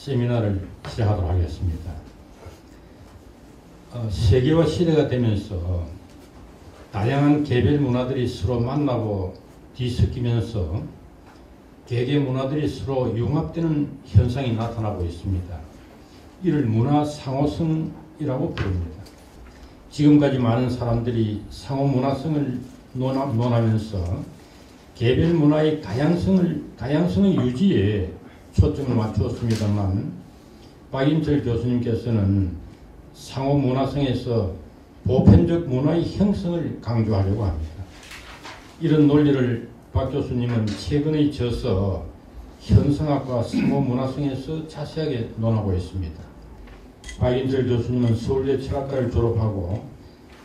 세미나를 시작하도록 하겠습니다. 세계화 시대가 되면서 다양한 개별 문화들이 서로 만나고 뒤섞이면서 개개 문화들이 서로 융합되는 현상이 나타나고 있습니다. 이를 문화 상호성이라고 부릅니다. 지금까지 많은 사람들이 상호 문화성을 논하면서 개별 문화의 다양성의 유지에 초점을 맞추었습니다만, 박인철 교수님께서는 상호 문화성에서 보편적 문화의 형성을 강조하려고 합니다. 이런 논리를 박 교수님은 최근에 저서 현성학과 상호 문화성에서 자세하게 논하고 있습니다. 박인철 교수님은 서울대 철학과를 졸업하고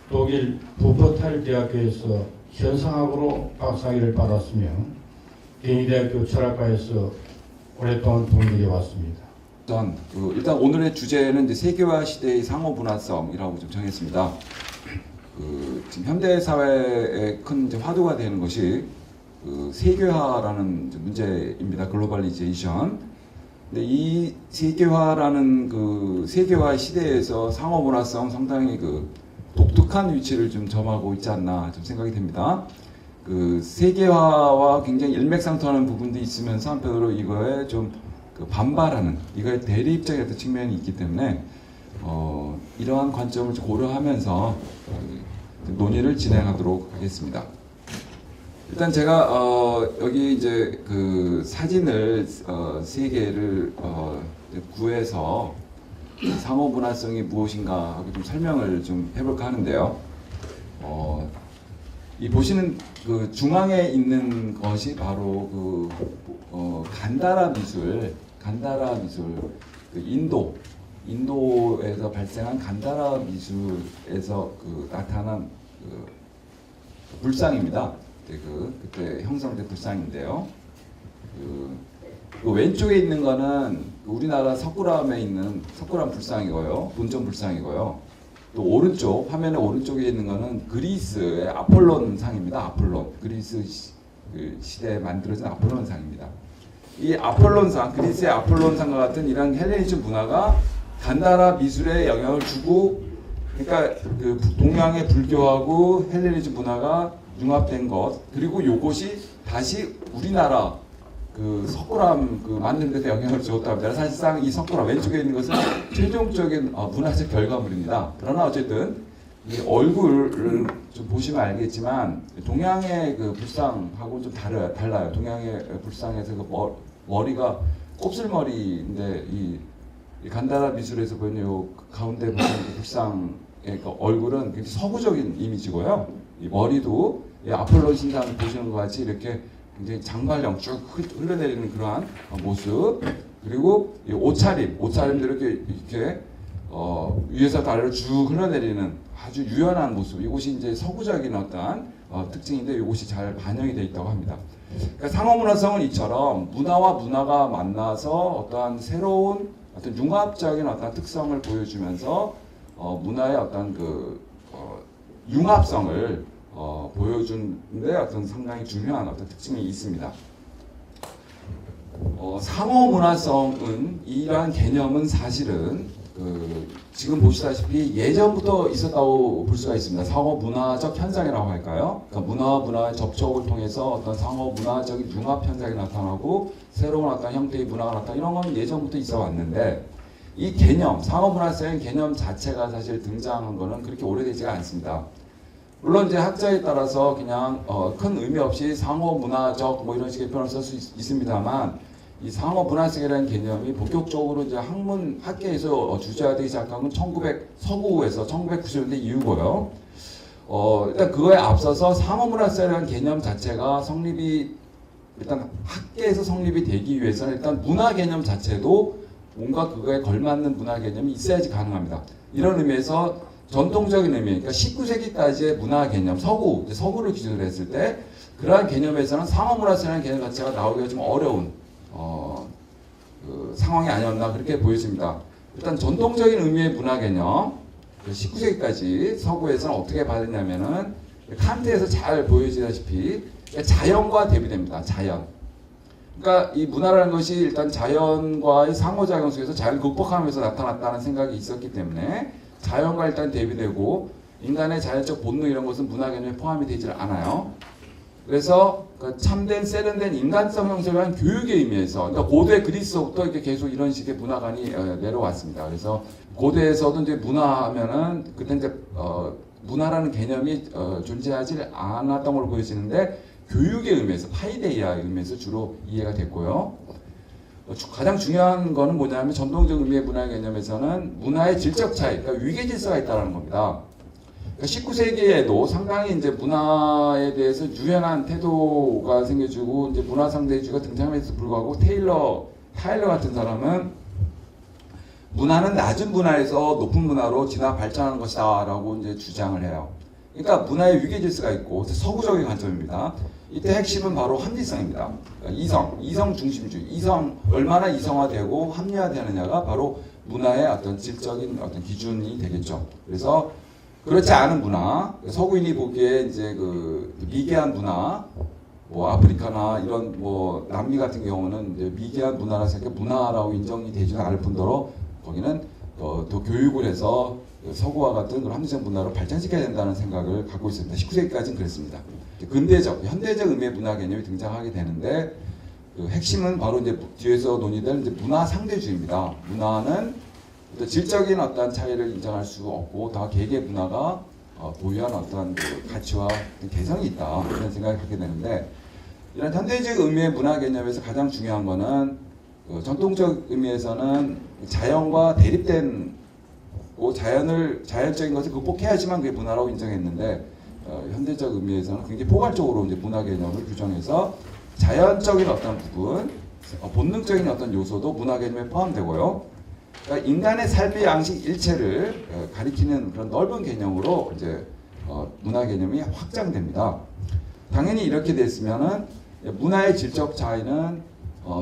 독일 부퍼탈 대학교에서 현상학으로 박사학위를 받았으며 경희대학교 철학과에서 오랫동안 동역해 왔습니다. 일단 오늘의 주제는 이제 세계화 시대의 상호 문화성이라고 좀 정했습니다. 지금 현대 사회에 큰 이제 화두가 되는 것이 세계화라는 이제 문제입니다. 글로벌리제이션. 근데 이 세계화라는 세계화 시대에서 상호 문화성 상당히 독특한 위치를 좀 점하고 있지 않나 좀 생각이 됩니다. 세계화와 굉장히 일맥상통하는 부분도 있으면서 한편으로 이거에 좀 반발하는, 이거의 대리 입장의 어떤 측면이 있기 때문에 이러한 관점을 좀 고려하면서 논의를 진행하도록 하겠습니다. 일단 제가 여기 이제 사진을 3개를 구해서 상호 문화성이 무엇인가 하고 좀 설명을 좀 해볼까 하는데요. 이 보시는 중앙에 있는 것이 바로 간다라 미술, 인도에서 발생한 간다라 미술에서 나타난 불상입니다. 그때 형성된 불상인데요. 왼쪽에 있는 거는 우리나라 석굴암에 있는 석굴암 불상이고요, 본전 불상이고요. 또 오른쪽, 화면의 오른쪽에 있는 거는 그리스의 아폴론 상입니다. 아폴론, 그리스 시대에 만들어진 아폴론 상입니다. 이 아폴론상, 그리스의 아폴론상과 같은 이런 헬레니즘 문화가 간다라 미술에 영향을 주고, 그러니까 동양의 불교하고 헬레니즘 문화가 융합된 것, 그리고 이것이 다시 우리나라 석굴암 만드는 데도 영향을 주었다고 합니다. 사실상 이 석굴암 왼쪽에 있는 것은 최종적인 문화적 결과물입니다. 그러나 어쨌든 이 얼굴을 좀 보시면 알겠지만 동양의 불상하고 좀 달라요. 동양의 불상에서 머리가 곱슬머리인데 이 간다라 미술에서 보이는 요 가운데 보시는 불상의 얼굴은 굉장히 서구적인 이미지고요. 이 머리도 이 아폴론 신상 보시는 것 같이 이렇게 굉장히 장발령 쭉 흘러내리는 그러한 모습, 그리고 이 옷차림도 이렇게 위에서 아래로 쭉 흘러내리는 아주 유연한 모습, 이것이 이제 서구적인 어떤 특징인데 이것이 잘 반영이 되어 있다고 합니다. 그러니까 상호 문화성은 이처럼 문화와 문화가 만나서 어떠한 새로운 어떤 융합적인 어떤 특성을 보여주면서 문화의 어떤 융합성을 보여주는데 어떤 상당히 중요한 어떤 특징이 있습니다. 상호 문화성은, 이러한 개념은 사실은 지금 보시다시피 예전부터 있었다고 볼 수가 있습니다. 상호 문화적 현상이라고 할까요? 그러니까 문화와 문화의 접촉을 통해서 어떤 상호 문화적인 융합 현상이 나타나고 새로운 어떤 형태의 문화가 나타나고, 이런 건 예전부터 있어 왔는데, 이 개념, 상호 문화성의 개념 자체가 사실 등장한 거는 그렇게 오래되지가 않습니다. 물론 이제 학자에 따라서 그냥 큰 의미 없이 상호 문화적 이런 식의 표현을 쓸 수 있습니다만, 이 상호 문화성이라는 개념이 본격적으로 이제 학계에서 주제화되기 시작한 건 서구에서 1990년대 이후고요. 일단 그거에 앞서서 상호 문화성이라는 개념 자체가 일단 학계에서 성립이 되기 위해서는 일단 문화 개념 자체도 뭔가 그거에 걸맞는 문화 개념이 있어야지 가능합니다. 이런 의미에서 전통적인 의미, 그러니까 19세기까지의 문화 개념, 서구를 기준으로 했을 때 그러한 개념에서는 상호 문화성이라는 개념 자체가 나오기가 좀 어려운 상황이 아니었나 그렇게 보여집니다. 일단 전통적인 의미의 문화 개념, 19세기까지 서구에서는 어떻게 받았냐면은 칸트에서 잘 보여지다시피 자연과 대비됩니다. 자연. 그러니까 이 문화라는 것이 일단 자연과의 상호작용 속에서 자연을 극복하면서 나타났다는 생각이 있었기 때문에 자연과 일단 대비되고 인간의 자연적 본능 이런 것은 문화 개념에 포함이 되질 않아요. 그래서 그 참된 세련된 인간성 형성에 대한 교육의 의미에서 그러니까 고대 그리스부터 이렇게 계속 이런 식의 문화관이 내려왔습니다. 그래서 고대에서도 이제 문화하면은 그때 이제 문화라는 개념이 존재하지 않았던 걸로 보여지는데 교육의 의미에서 파이데이아의 의미에서 주로 이해가 됐고요. 가장 중요한 거는 뭐냐면 전통적 의미의 문화 개념에서는 문화의 질적 차이, 그러니까 위계 질서가 있다는 겁니다. 19세기에도 상당히 이제 문화에 대해서 유연한 태도가 생겨지고 이제 문화 상대주의가 등장함에도 불구하고 타일러 같은 사람은 문화는 낮은 문화에서 높은 문화로 진화 발전하는 것이다라고 이제 주장을 해요. 그러니까 문화의 위계 질서가 있고 서구적인 관점입니다. 이때 핵심은 바로 합리성입니다. 그러니까 이성 중심주의, 얼마나 이성화되고 합리화되느냐가 바로 문화의 어떤 질적인 어떤 기준이 되겠죠. 그래서 그렇지 않은 문화, 서구인이 보기에 이제 그 미개한 문화, 뭐 아프리카나 이런 뭐 남미 같은 경우는 이제 미개한 문화라서 문화라고 인정이 되지는 않을 뿐더러 거기는 더 교육을 해서 서구와 같은 그런 합리적 문화로 발전시켜야 된다는 생각을 갖고 있습니다. 19세기까지는 그랬습니다. 근대적, 현대적 의미의 문화 개념이 등장하게 되는데 그 핵심은 바로 이제 뒤에서 논의될 이제 문화 상대주의입니다. 문화는 질적인 어떤 차이를 인정할 수 없고 다 개개의 문화가 보유한 어떤 그 가치와 개성이 있다 이런 생각을 갖게 되는데 이런 현대적 의미의 문화 개념에서 가장 중요한 거는 그 전통적 의미에서는 자연과 대립된 자연적인 것을 극복해야지만 그게 문화라고 인정했는데 현대적 의미에서는 굉장히 포괄적으로 이제 문화 개념을 규정해서 자연적인 어떤 부분, 본능적인 어떤 요소도 문화 개념에 포함되고요. 그러니까 인간의 삶의 양식 일체를 가리키는 그런 넓은 개념으로 이제 문화 개념이 확장됩니다. 당연히 이렇게 됐으면은 문화의 질적 차이는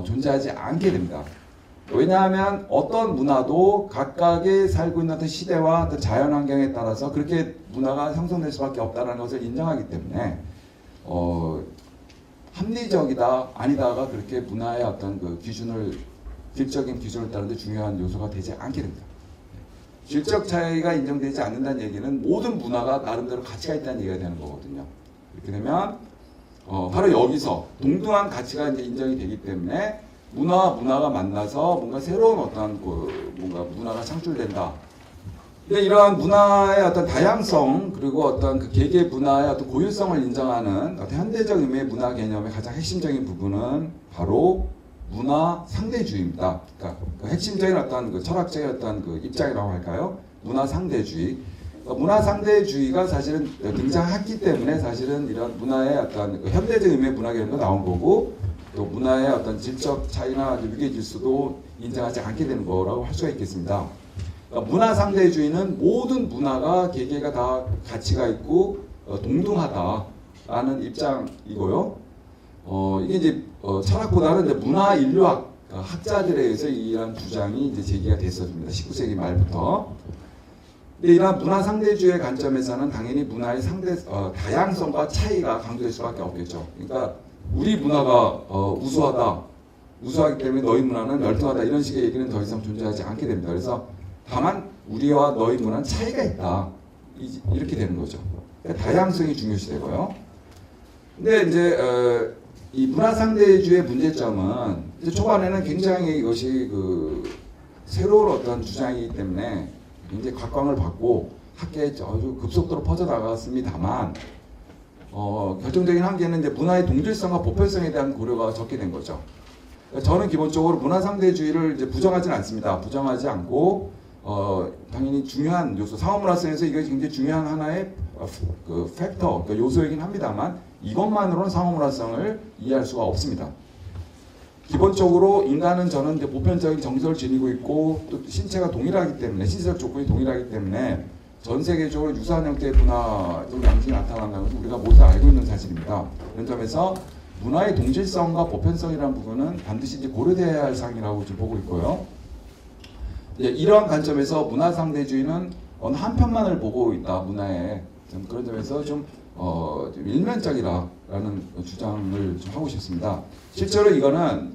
존재하지 않게 됩니다. 왜냐하면 어떤 문화도 각각의 살고 있는 어떤 시대와 어떤 자연 환경에 따라서 그렇게 문화가 형성될 수밖에 없다는 것을 인정하기 때문에 합리적이다 아니다가 그렇게 문화의 어떤 그 질적인 기준을 따르는 데 중요한 요소가 되지 않게 됩니다. 질적 차이가 인정되지 않는다는 얘기는 모든 문화가 나름대로 가치가 있다는 얘기가 되는 거거든요. 이렇게 되면 바로 여기서 동등한 가치가 이제 인정이 되기 때문에 문화가 만나서 뭔가 새로운 어떤 뭔가 문화가 창출된다. 근데 이러한 문화의 어떤 다양성 그리고 어떤 그 개개 문화의 어떤 고유성을 인정하는 어떤 현대적 의미의 문화 개념의 가장 핵심적인 부분은 바로 문화 상대주의입니다. 그러니까 그 핵심적인 어떤 그 철학적인 어떤 그 입장이라고 할까요? 문화 상대주의. 문화 상대주의가 사실은 등장했기 때문에 사실은 이런 문화의 어떤 그 현대적 의미의 문화 개념도 나온 거고 또 문화의 어떤 질적 차이나 위계 질서도 인정하지 않게 되는 거라고 할 수가 있겠습니다. 그러니까 문화 상대주의는 모든 문화가 개개가 다 가치가 있고 동등하다라는 입장이고요. 이게 이제 철학보다는 이제 문화 인류학 학자들에 의해서 이러한 주장이 이제 제기가 됐었습니다. 19세기 말부터. 근데 이러한 문화 상대주의의 관점에서는 당연히 문화의 다양성과 차이가 강조될 수밖에 없겠죠. 그러니까 우리 문화가 우수하기 때문에 너희 문화는 열등하다 이런 식의 얘기는 더 이상 존재하지 않게 됩니다. 그래서 다만 우리와 너희 문화는 차이가 있다 이렇게 되는 거죠. 그러니까 다양성이 중요시 되고요. 근데 이제 이 문화 상대주의의 문제점은 이제 초반에는 굉장히 이것이 그 새로운 어떤 주장이기 때문에 굉장히 각광을 받고 학계에 아주 급속도로 퍼져나갔습니다만 결정적인 한계는 이제 문화의 동질성과 보편성에 대한 고려가 적게 된 거죠. 저는 기본적으로 문화 상대주의를 이제 부정하지는 않습니다. 부정하지 않고 당연히 중요한 요소, 상호문화성에서 이것이 굉장히 중요한 하나의 그 팩터, 그러니까 요소이긴 합니다만 이것만으로는 상호문화성을 이해할 수가 없습니다. 기본적으로 인간은 저는 이제 보편적인 정서를 지니고 있고 또 신체가 동일하기 때문에 신체적 조건이 동일하기 때문에 전 세계적으로 유사한 형태의 문화적 양식이 나타난다는 것은 우리가 모두 알고 있는 사실입니다. 그런 점에서 문화의 동질성과 보편성이라는 부분은 반드시 이제 고려되어야 할 사항이라고 지금 보고 있고요. 이러한 관점에서 문화 상대주의는 어느 한 편만을 보고 있다 문화에 그런 점에서 좀 일면적이라 라는 주장을 좀 하고 싶습니다. 실제로 이거는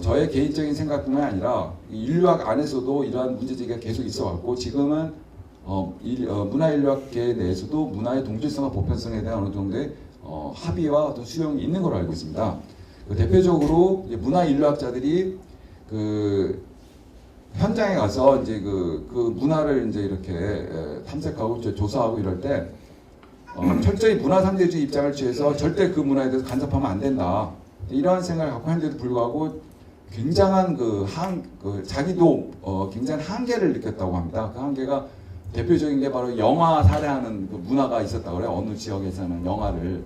저의 개인적인 생각뿐만 아니라 인류학 안에서도 이러한 문제제기가 계속 있어왔고 지금은 문화인류학계 내에서도 문화의 동질성과 보편성에 대한 어느 정도의 합의와 어떤 수용이 있는 걸로 알고 있습니다. 대표적으로 문화인류학자들이 그 현장에 가서 이제 그 문화를 이제 이렇게 탐색하고 조사하고 이럴 때 철저히 문화 상대주의 입장을 취해서 절대 그 문화에 대해서 간섭하면 안 된다. 이러한 생각을 갖고 하는데도 불구하고 굉장한 자기도 굉장한 한계를 느꼈다고 합니다. 그 한계가 대표적인 게 바로 영화 살해하는 그 문화가 있었다고 그래요. 어느 지역에서는 영화를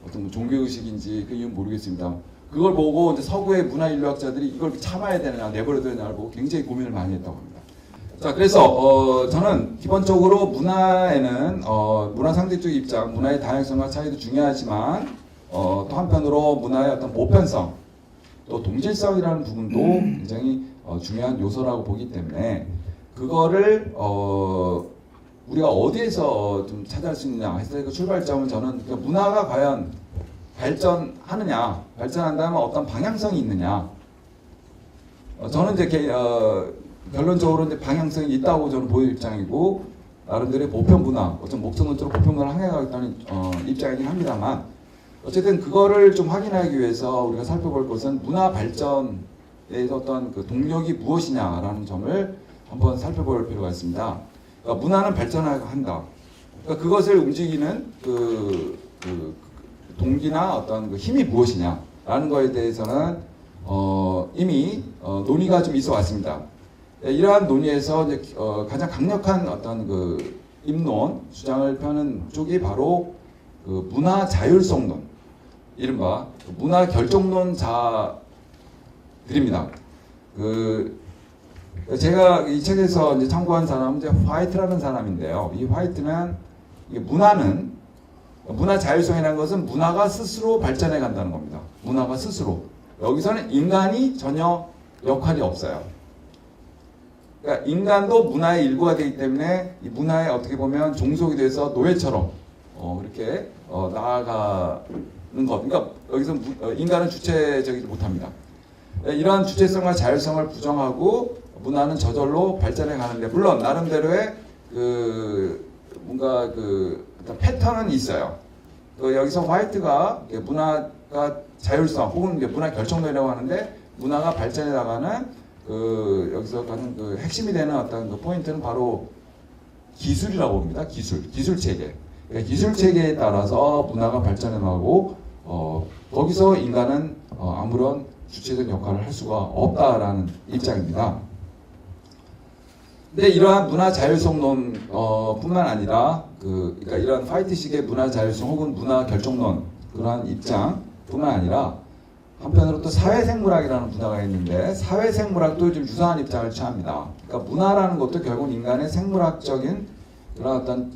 어떤 종교의식인지 그 이유는 모르겠습니다. 그걸 보고 이제 서구의 문화인류학자들이 이걸 참아야 되느냐 내버려 두느냐를 보고 굉장히 고민을 많이 했다고 합니다. 자, 그래서 저는 기본적으로 문화에는 문화 상대주의 입장, 문화의 다양성과 차이도 중요하지만 또 한편으로 문화의 어떤 보편성, 또 동질성이라는 부분도 굉장히 중요한 요소라고 보기 때문에 그거를 우리가 어디에서 좀 찾아할 수 있느냐 해서 그 출발점은 저는 문화가 과연 발전하느냐, 발전한다면 어떤 방향성이 있느냐. 저는 이제 결론적으로 이제 방향성이 있다고 저는 보일 입장이고 나름대로의 보편 문화, 어떤 목적론적으로 보편 문화를 향해가겠다는 입장이긴 합니다만 어쨌든 그거를 좀 확인하기 위해서 우리가 살펴볼 것은 문화 발전에 어떤 그 동력이 무엇이냐라는 점을 한번 살펴볼 필요가 있습니다. 그러니까 문화는 발전한다. 그러니까 그것을 움직이는 그 동기나 어떤 그 힘이 무엇이냐라는 거에 대해서는 이미 논의가 좀 있어 왔습니다. 이러한 논의에서 이제 가장 강력한 어떤 그 입론 주장을 펴는 쪽이 바로 그 문화 자율성론, 이른바 문화 결정론자들입니다. 제가 이 책에서 이제 참고한 사람은 이제 화이트라는 사람인데요. 이 화이트는 문화 자율성이라는 것은 문화가 스스로 발전해 간다는 겁니다. 문화가 스스로. 여기서는 인간이 전혀 역할이 없어요. 그러니까 인간도 문화의 일부가 되기 때문에 이 문화에 어떻게 보면 종속이 돼서 노예처럼 이렇게 나아가는 것. 그러니까 여기서 인간은 주체적이지 못합니다. 이러한 주체성과 자율성을 부정하고 문화는 저절로 발전해 가는데 물론 나름대로의 뭔가 어떤 패턴은 있어요. 여기서 화이트가 문화가 자율성 혹은 문화 결정론이라고 하는데 문화가 발전해 나가는 여기서 가는 핵심이 되는 어떤 포인트는 바로 기술이라고 봅니다. 기술 체계. 그러니까 기술 체계에 따라서 문화가 발전해 나가고 거기서 인간은 아무런 주체적 역할을 할 수가 없다라는 입장입니다. 근데 이러한 문화 자율성론 뿐만 아니라 그러니까 이러한 화이트식의 문화 자율성 혹은 문화 결정론 그러한 입장뿐만 아니라 한편으로 또 사회생물학이라는 분야가 있는데 사회생물학도 좀 유사한 입장을 취합니다. 그러니까 문화라는 것도 결국 인간의 생물학적인 그런 어떤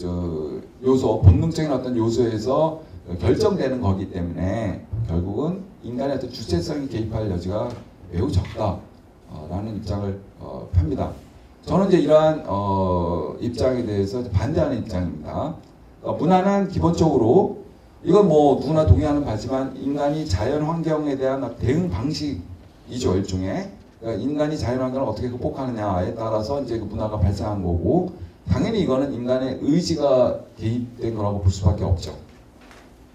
요소, 본능적인 어떤 요소에서 결정되는 거기 때문에 결국은 인간의 어떤 주체성이 개입할 여지가 매우 적다라는 입장을 펴니다. 저는 이제 이러한 입장에 대해서 반대하는 입장입니다. 문화는 기본적으로 이건 뭐 누구나 동의하는 바지만 인간이 자연 환경에 대한 대응 방식이죠, 일종의. 그러니까 인간이 자연 환경을 어떻게 극복하느냐에 따라서 이제 그 문화가 발생한 거고 당연히 이거는 인간의 의지가 개입된 거라고 볼 수밖에 없죠.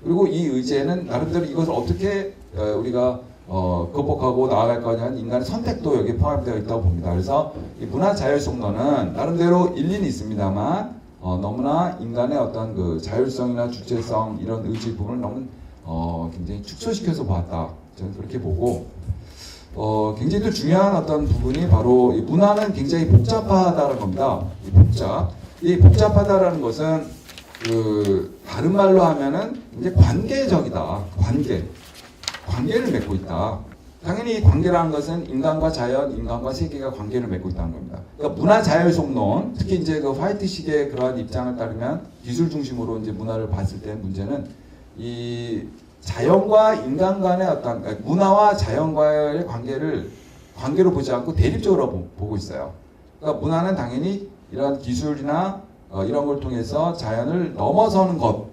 그리고 이 의지에는 나름대로 이것을 어떻게 우리가 극복하고 나아갈 거냐는 인간의 선택도 여기에 포함되어 있다고 봅니다. 그래서 이 문화 자율성론은 나름대로 일리는 있습니다만 너무나 인간의 어떤 그 자율성이나 주체성 이런 의지 부분을 너무 굉장히 축소시켜서 보았다. 저는 그렇게 보고 굉장히 또 중요한 어떤 부분이 바로 이 문화는 굉장히 복잡하다는 겁니다. 이 복잡하다라는 것은 다른 말로 하면은 이제 관계적이다. 관계를 맺고 있다. 당연히 관계라는 것은 인간과 자연, 인간과 세계가 관계를 맺고 있다는 겁니다. 그러니까 문화 자율성론, 특히 이제 그 화이트식의 그러한 입장을 따르면 기술 중심으로 이제 문화를 봤을 때 문제는 이 자연과 인간 간의 어떤 문화와 자연과의 관계로 보지 않고 대립적으로 보고 있어요. 그러니까 문화는 당연히 이러한 기술이나 이런 걸 통해서 자연을 넘어서는 것,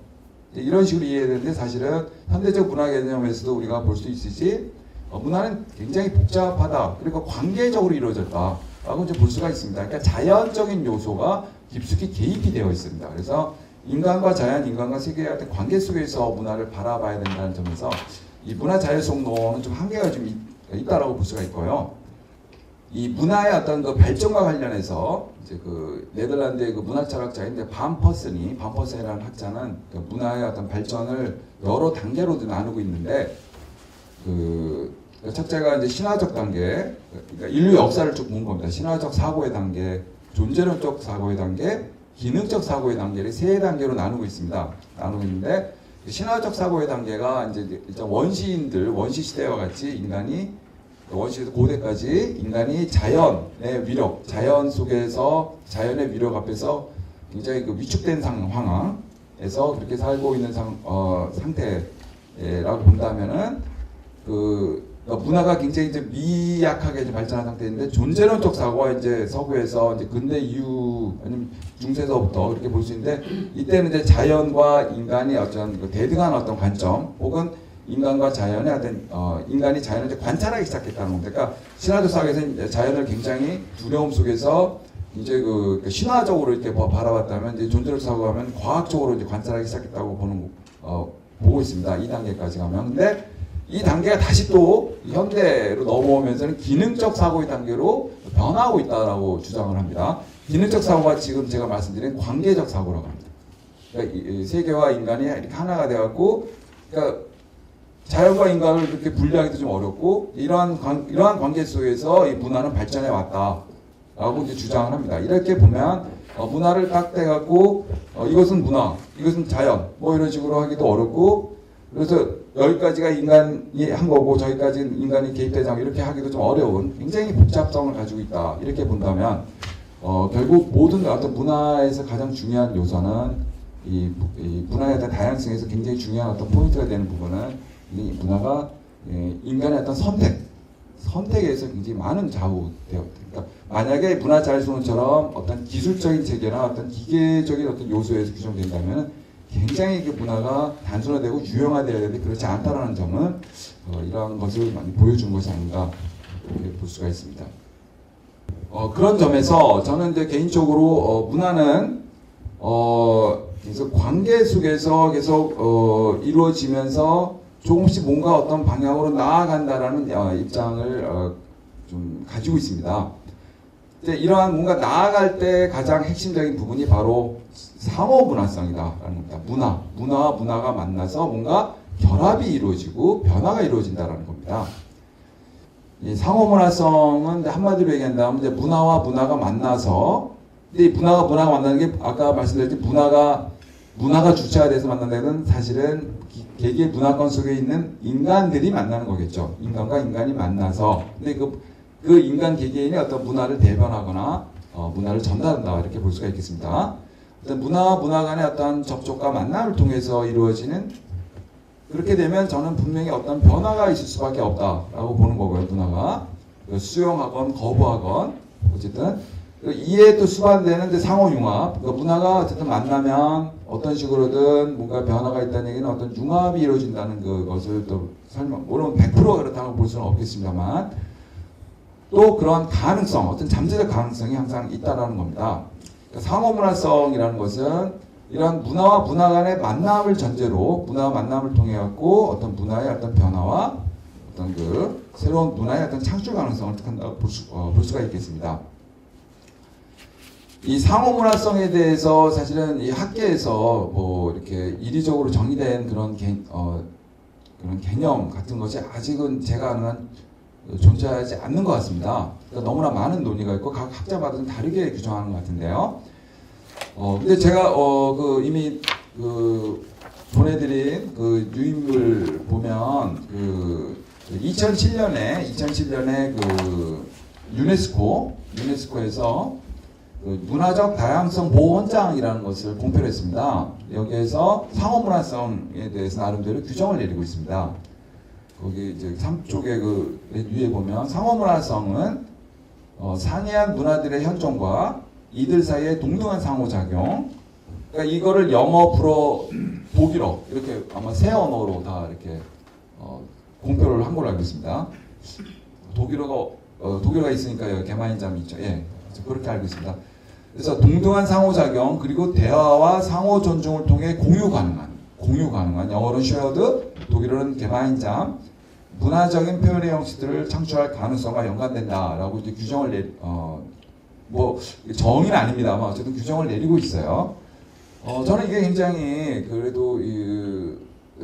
이런 식으로 이해해야 되는데 사실은 현대적 문화 개념에서도 우리가 볼 수 있듯이 문화는 굉장히 복잡하다. 그리고 관계적으로 이루어졌다라고 이제 볼 수가 있습니다. 그러니까 자연적인 요소가 깊숙이 개입이 되어 있습니다. 그래서 인간과 자연, 인간과 세계의 어떤 관계 속에서 문화를 바라봐야 된다는 점에서 이 문화 자율성론은 좀 한계가 좀 있다라고 볼 수가 있고요. 이 문화의 어떤 그 발전과 관련해서 이제 그 네덜란드의 그 문화철학자인데 반퍼슨이라는 학자는 그 문화의 어떤 발전을 여러 단계로 나누고 있는데 그 첫째가 이제 신화적 단계, 그러니까 인류 역사를 쭉 본 겁니다. 신화적 사고의 단계, 존재론적 사고의 단계, 기능적 사고의 단계를 세 단계로 나누고 있습니다. 나누고 있는데 신화적 사고의 단계가 이제 일단 원시 시대와 같이 인간이 원시 고대까지 인간이 자연의 위력, 자연 속에서 자연의 위력 앞에서 굉장히 그 위축된 상황에서 그렇게 살고 있는 상태라고 본다면은 문화가 굉장히 이제 미약하게 이제 발전한 상태인데 존재론적 사고가 이제 서구에서 이제 근대 이후 아니면 중세서부터 그렇게 볼 수 있는데 이때는 이제 자연과 인간이 어떤 그 대등한 어떤 관점 혹은 인간과 자연의 어떤 인간이 자연을 이제 관찰하기 시작했다는 겁니다. 그러니까 신화적 사고에서는 자연을 굉장히 두려움 속에서 이제 그 신화적으로 이렇게 바라봤다면 이제 존재론적 사고 하면 과학적으로 이제 관찰하기 시작했다고 보고 있습니다. 이 단계까지 가면 근데 이 단계가 다시 또 현대로 넘어오면서는 기능적 사고의 단계로 변화하고 있다라고 주장을 합니다. 기능적 사고가 지금 제가 말씀드린 관계적 사고라고 합니다. 그러니까 이 세계와 인간이 이렇게 하나가 되었고, 그러니까 자연과 인간을 그렇게 분리하기도 좀 어렵고 이러한 관계 속에서 이 문화는 발전해 왔다라고 이제 주장을 합니다. 이렇게 보면 문화를 딱 떼갖고 이것은 문화, 이것은 자연, 뭐 이런 식으로 하기도 어렵고. 그래서 여기까지가 인간이 한 거고 저기까지는 인간이 개입되지 않고 이렇게 하기도 좀 어려운 굉장히 복잡성을 가지고 있다 이렇게 본다면 결국 모든 어떤 문화에서 가장 중요한 요소는 이 문화의 어떤 다양성에서 굉장히 중요한 어떤 포인트가 되는 부분은 이 문화가 인간의 어떤 선택에서 굉장히 많은 좌우되어 그러니까 만약에 문화 자율성론처럼 어떤 기술적인 체계나 어떤 기계적인 어떤 요소에서 규정된다면 굉장히 그 문화가 단순화되고 유형화되어야 되는데 그렇지 않다라는 점은 이러한 것을 많이 보여준 것이 아닌가 이렇게 볼 수가 있습니다. 그런 점에서 저는 이제 개인적으로 문화는 계속 관계 속에서 계속 이루어지면서 조금씩 뭔가 어떤 방향으로 나아간다라는 입장을 좀 가지고 있습니다. 이제 이러한 뭔가 나아갈 때 가장 핵심적인 부분이 바로 상호 문화성이다라는 겁니다. 문화와 문화가 만나서 뭔가 결합이 이루어지고 변화가 이루어진다라는 겁니다. 이 상호 문화성은 한마디로 얘기한다면 이제 문화와 문화가 만나서 근데 이 문화가 만나는 게 아까 말씀드렸듯이 문화가 주체가 돼서 만난다는 사실은 개개의 문화권 속에 있는 인간들이 만나는 거겠죠. 인간과 인간이 만나서 근데 그 인간 개개인이 어떤 문화를 대변하거나 문화를 전달한다 이렇게 볼 수가 있겠습니다. 어떤 문화와 문화 간의 어떤 접촉과 만남을 통해서 이루어지는 그렇게 되면 저는 분명히 어떤 변화가 있을 수밖에 없다라고 보는 거고요. 문화가 수용하건 거부하건 어쨌든 이에 또 수반되는 상호융합 문화가 어쨌든 만나면 어떤 식으로든 뭔가 변화가 있다는 얘기는 어떤 융합이 이루어진다는 그것을 또 물론 100% 그렇다고 볼 수는 없겠습니다만 또 그런 가능성 어떤 잠재적 가능성이 항상 있다라는 겁니다. 상호문화성이라는 것은 이런 문화와 문화 간의 만남을 전제로 문화와 만남을 통해 갖고 어떤 문화의 어떤 변화와 어떤 그 새로운 문화의 어떤 창출 가능성을 뜻한다고 볼 수가 있겠습니다. 이 상호문화성에 대해서 사실은 이 학계에서 뭐 이렇게 이리적으로 정의된 그런 개념 같은 것이 아직은 제가 아는 한 존재하지 않는 것 같습니다. 그러니까 너무나 많은 논의가 있고 각 학자마다 좀 다르게 규정하는 것 같은데요. 근데 제가 이미 보내드린 그 유인물 보면 2007년에 그 유네스코에서 그 문화적 다양성 보호 헌장이라는 것을 공표를 했습니다. 여기에서 상호문화성에 대해서 나름대로 규정을 내리고 있습니다. 거기 이제 3쪽에 그 위에 보면 상호문화성은 상이한 문화들의 현존과 이들 사이의 동등한 상호작용 그러니까 이거를 영어, 불어, 독일어 이렇게 아마 세 언어로 다 이렇게 공표를 한 걸로 알고 있습니다. 독일어가 있으니까 여기 개마인잠이 있죠. 예, 그렇게 알고 있습니다. 그래서 동등한 상호작용 그리고 대화와 상호 존중을 통해 공유 가능한 영어로는 shared, 독일어는 개마인잠 문화적인 표현의 형식들을 창출할 가능성과 연관된다라고 이제 규정을 뭐 정의는 아닙니다만 어쨌든 규정을 내리고 있어요. 저는 이게 굉장히 그래도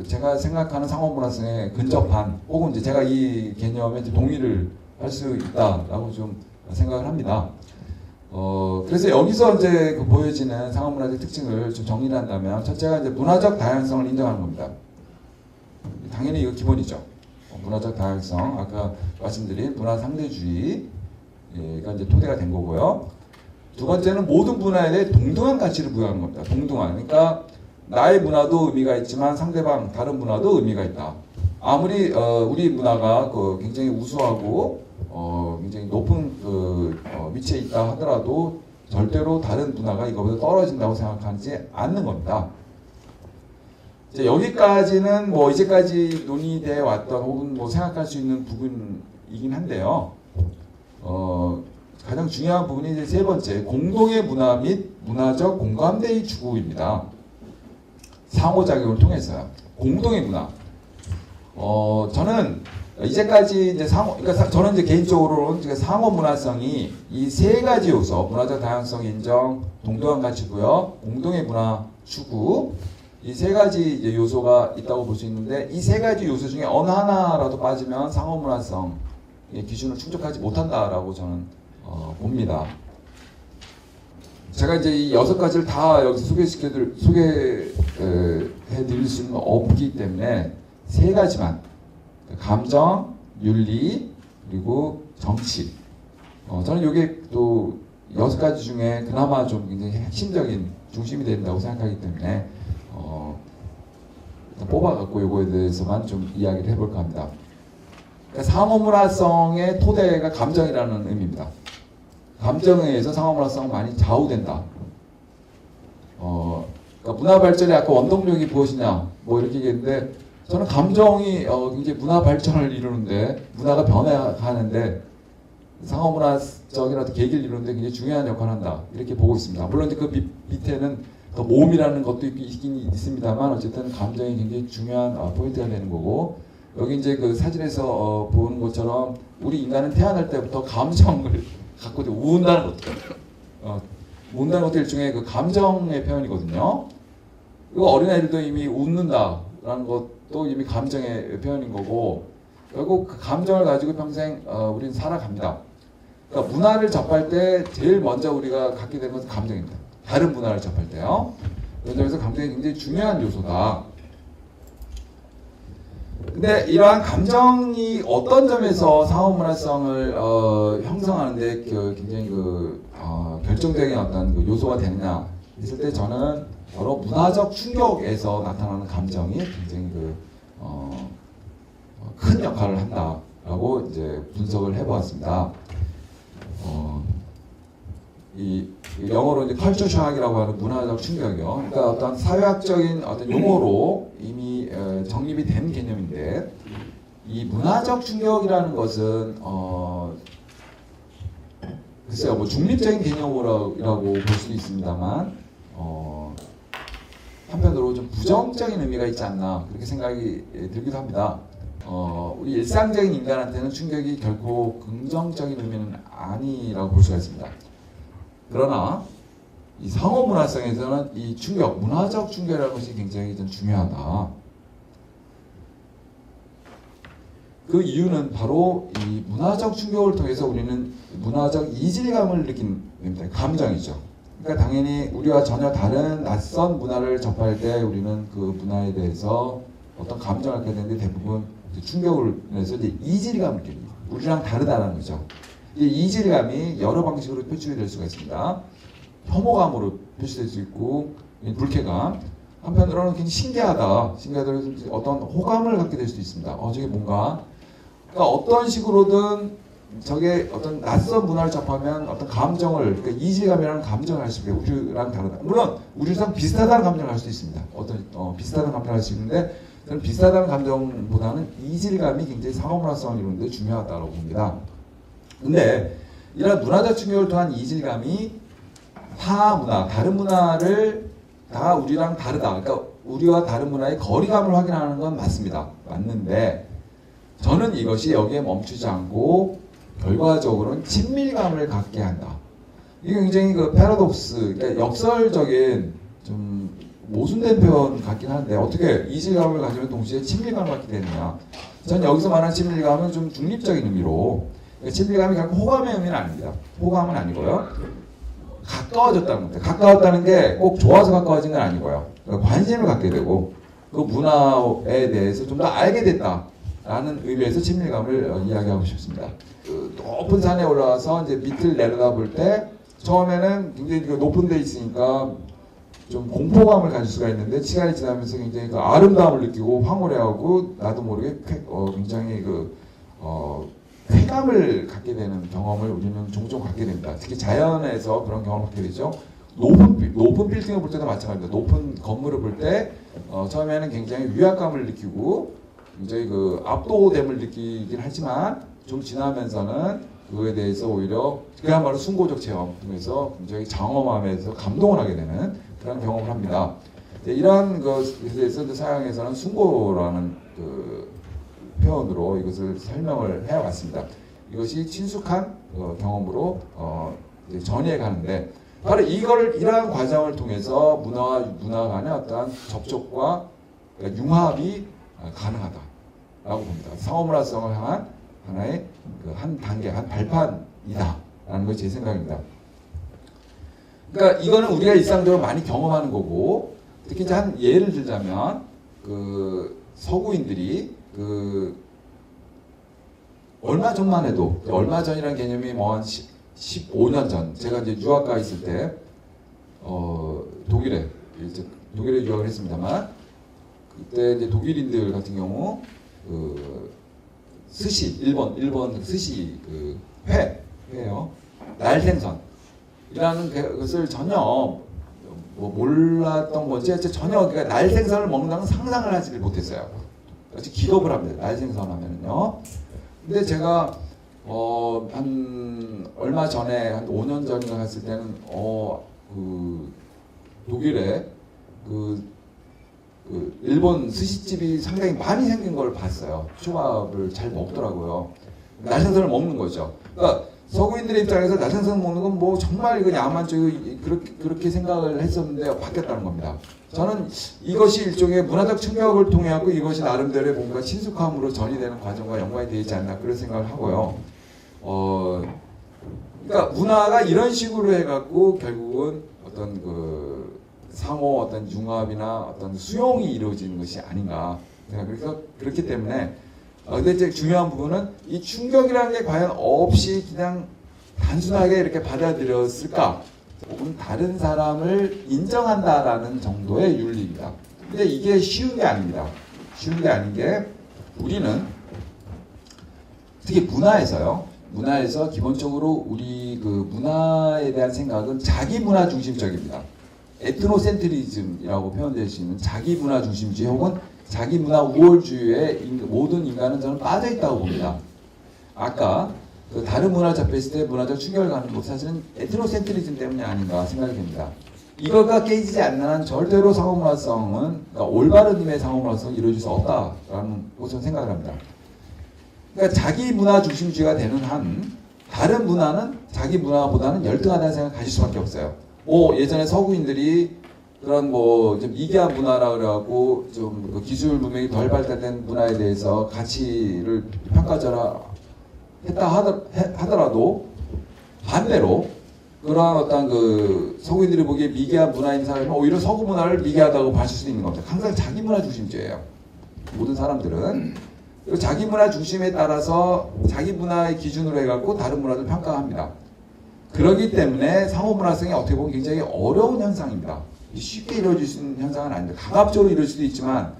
제가 생각하는 상호문화성에 근접한 혹은 이제 제가 이 개념에 이제 동의를 할 수 있다라고 좀 생각을 합니다. 그래서 여기서 이제 그 보여지는 상호문화적 특징을 좀 정리를 한다면 첫째가 이제 문화적 다양성을 인정하는 겁니다. 당연히 이거 기본이죠. 문화적 다양성 아까 말씀드린 문화 상대주의가 이제 토대가 된 거고요. 두 번째는 모든 문화에 대해 동등한 가치를 부여하는 겁니다. 동등한. 그러니까 나의 문화도 의미가 있지만 상대방 다른 문화도 의미가 있다. 아무리 우리 문화가 굉장히 우수하고 굉장히 높은 위치에 있다 하더라도 절대로 다른 문화가 이거보다 떨어진다고 생각하지 않는 겁니다. 이제 여기까지는 뭐 이제까지 논의되어 왔던 혹은 뭐 생각할 수 있는 부분이긴 한데요. 가장 중요한 부분이 이제 세 번째, 공동의 문화 및 문화적 공감대의 추구입니다. 상호작용을 통해서요. 공동의 문화. 저는 이제까지 이제 그러니까 저는 이제 개인적으로는 상호 문화성이 이 세 가지 요소, 문화적 다양성 인정, 동등한 가치 부여, 공동의 문화 추구, 이 세 가지 이제 요소가 있다고 볼 수 있는데 이 세 가지 요소 중에 어느 하나라도 빠지면 상호 문화성 기준을 충족하지 못한다라고 저는 봅니다. 제가 이제 이 6가지를 다 여기서 소개해 드릴 수는 없기 때문에 세 가지만 감정, 윤리, 그리고 정치. 저는 이게 또 6가지 중에 그나마 좀 굉장히 핵심적인 중심이 된다고 생각하기 때문에 일단 뽑아갖고 이거에 대해서만 좀 이야기를 해볼까 합니다. 그러니까 상호문화성의 토대가 감정이라는 의미입니다. 감정에 의해서 상호문화성은 많이 좌우된다. 그러니까 문화 발전에 아까 원동력이 무엇이냐 뭐 이렇게 얘기했는데 저는 감정이 굉장히 문화 발전을 이루는데 문화가 변화하는데 상호문화적인 어떤 계기를 이루는데 굉장히 중요한 역할을 한다 이렇게 보고 있습니다. 물론 이제 그 밑에는 더 모험이라는 것도 있긴 있습니다만 어쨌든 감정이 굉장히 중요한 포인트가 되는 거고 여기 이제 그 사진에서 보는 것처럼 우리 인간은 태어날 때부터 감정을 갖고 운다는 것도 운다는 것도 일종의 그 감정의 표현이거든요. 이거 어린아이들도 이미 웃는다라는 것도 이미 감정의 표현인 거고 결국 그 감정을 가지고 평생 우리는 살아갑니다. 그러니까 문화를 접할 때 제일 먼저 우리가 갖게 되는 것은 감정입니다. 다른 문화를 접할 때요. 그런 점에서 감정이 굉장히 중요한 요소다. 근데 이러한 감정이 어떤 점에서 상호문화성을 형성하는데 굉장히 결정적인 어떤 그 요소가 되느냐 했을 때 저는 여러 문화적 충격에서 나타나는 감정이 굉장히 큰 역할을 한다라고 이제 분석을 해보았습니다. 이 영어로 이제 컬처 샥이라고 하는 문화적 충격이요. 그러니까 어떤 사회학적인 어떤 용어로 이미 정립이 된 개념인데 이 문화적 충격이라는 것은 글쎄요, 뭐 중립적인 개념이라고 볼 수도 있습니다만 한편으로 좀 부정적인 의미가 있지 않나 그렇게 생각이 들기도 합니다. 우리 일상적인 인간한테는 충격이 결코 긍정적인 의미는 아니라고 볼 수가 있습니다. 그러나 이 상호 문화성에서는 이 충격, 문화적 충격이라는 것이 굉장히 좀 중요하다. 그 이유는 바로 이 문화적 충격을 통해서 우리는 문화적 이질감을 느끼는 겁니다. 감정이죠. 그러니까 당연히 우리와 전혀 다른 낯선 문화를 접할 때 우리는 그 문화에 대해서 어떤 감정을 갖게 되는데 대부분 충격을 내서 이제 이질감을 느낍니다. 우리랑 다르다는 거죠. 이 이질감이 여러 방식으로 표출이 될 수가 있습니다. 혐오감으로 표시될 수 있고 불쾌감. 한편으로는 굉장히 신기하다. 어떤 호감을 갖게 될 수도 있습니다. 저게 뭔가. 그러니까 어떤 식으로든 저게 어떤 낯선 문화를 접하면 어떤 감정을, 그러니까 이질감이라는 감정을 할 수 있어요. 우리랑 다르다. 물론 우리랑 비슷하다는 감정을 할 수도 있습니다. 비슷하다는 감정을 할 수 있는데 저는 비슷하다는 감정보다는 이질감이 굉장히 상호문화성을 이루는데 중요하다고 봅니다. 근데 이런 문화적 충격을 통한 이질감이 타 문화, 다른 문화를 다 우리랑 다르다. 그러니까 우리와 다른 문화의 거리감을 확인하는 건 맞습니다. 맞는데 저는 이것이 여기에 멈추지 않고 결과적으로는 친밀감을 갖게 한다. 이게 굉장히 그 패러독스, 그러니까 역설적인 좀 모순된 표현 같긴 한데 어떻게 이질감을 가지면 동시에 친밀감을 갖게 되느냐. 전 여기서 말하는 친밀감은 좀 중립적인 의미로, 그러니까 친밀감이 결국 호감의 의미는 아닙니다. 호감은 아니고요. 가까워졌다는 겁니다. 가까웠다는 게 꼭 좋아서 가까워진 건 아니고요. 그러니까 관심을 갖게 되고 그 문화에 대해서 좀 더 알게 됐다라는 의미에서 친밀감을 이야기하고 싶습니다. 그 높은 산에 올라와서 이제 밑을 내려다볼 때 처음에는 굉장히 그 높은 데 있으니까 좀 공포감을 가질 수가 있는데 시간이 지나면서 굉장히 그 아름다움을 느끼고 황홀해하고 나도 모르게 굉장히 쾌감을 갖게 되는 경험을 우리는 종종 갖게 됩니다. 특히 자연에서 그런 경험을 갖게 되죠. 높은 빌딩을 볼 때도 마찬가지입니다. 높은 건물을 볼 때 처음에는 굉장히 위압감을 느끼고 굉장히 그 압도됨을 느끼긴 하지만 좀 지나면서는 그거에 대해서 오히려 그야말로 순고적 체험 통해서 굉장히 장엄함에서 감동을 하게 되는 그런 경험을 합니다. 이러한 것에 대해서 서양에서는 순고라는 그 표현으로 이것을 설명을 해왔습니다. 이것이 친숙한 경험으로 전이해 가는데 바로 이러한 과정을 통해서 문화와 문화 간의 어떠한 접촉과 융합이 가능하다라고 봅니다. 상호문화성을 향한 하나의 한 단계, 한 발판이다라는 것이 제 생각입니다. 그러니까 이거는 우리가 일상적으로 많이 경험하는 거고, 특히 이제 한 예를 들자면 그 서구인들이 그 얼마 전만 해도, 얼마 전이라는 개념이 뭐 한 15년 전, 제가 이제 유학 가 있을 때 독일에 유학을 했습니다만, 그때 이제 독일인들 같은 경우 그 스시, 일본 스시 그 회요, 날생선이라는 것을 전혀 뭐 몰랐던 건지 전혀 그러니까 날생선을 먹는다는 상상을 하지를 못했어요. 아주 기겁을 합니다. 날생선 하면은요. 근데 제가 한 얼마 전에 한 5년 전인가 갔을 때는 그 독일에 그 일본 스시집이 상당히 많이 생긴 걸 봤어요. 초밥을 잘 먹더라고요. 날생선을 먹는 거죠. 그러니까 서구인들의 입장에서 날생선 먹는 건 뭐 정말 이거 야만적이 그렇게 생각을 했었는데 바뀌었다는 겁니다. 저는 이것이 일종의 문화적 충격을 통해 갖고 이것이 나름대로의 뭔가 친숙함으로 전이되는 과정과 연관이 되지 않나 그런 생각을 하고요. 그러니까 문화가 이런 식으로 해갖고 결국은 어떤 그 상호 어떤 융합이나 어떤 수용이 이루어지는 것이 아닌가. 그래서 그렇기 때문에 근데 이제 중요한 부분은 이 충격이라는 게 과연 없이 그냥 단순하게 이렇게 받아들였을까? 혹은 다른 사람을 인정한다라는 정도의 윤리입니다. 근데 이게 쉬운 게 아닙니다. 쉬운 게 아닌 게 우리는 특히 문화에서 기본적으로 우리 그 문화에 대한 생각은 자기 문화 중심적입니다. 에트노센트리즘이라고 표현될 수 있는 자기 문화 중심주의 혹은 자기 문화 우월주의에 모든 인간은 저는 빠져 있다고 봅니다. 아까 그 다른 문화를 접했을 때 문화적 충격을 갖는 것 사실은 에트노센트리즘 때문이 아닌가 생각이 됩니다. 이거가 깨지지 않는 한 절대로 상호문화성은 그러니까 올바른 의미의 상호문화성이 이루어질 수 없다라는 것을 생각을 합니다. 그러니까 자기 문화 중심주의가 되는 한 다른 문화는 자기 문화보다는 열등하다는 생각을 가질 수밖에 없어요. 예전에 서구인들이 그런 좀 미개한 문화라 그래갖고 좀 기술 문명이 덜 발달된 문화에 대해서 가치를 평가절하 했다 하더라도 반대로 그러한 어떤 그 서구인들이 보기에 미개한 문화인 사람은 오히려 서구 문화를 미개하다고 봐줄 수 있는 겁니다. 항상 자기 문화 중심주의예요. 모든 사람들은. 그리고 자기 문화 중심에 따라서 자기 문화의 기준으로 해갖고 다른 문화를 평가합니다. 그렇기 때문에 상호문화성이 어떻게 보면 굉장히 어려운 현상입니다. 쉽게 이루어질 수 있는 현상은 아닙니다. 강압적으로 이루어질 수도 있지만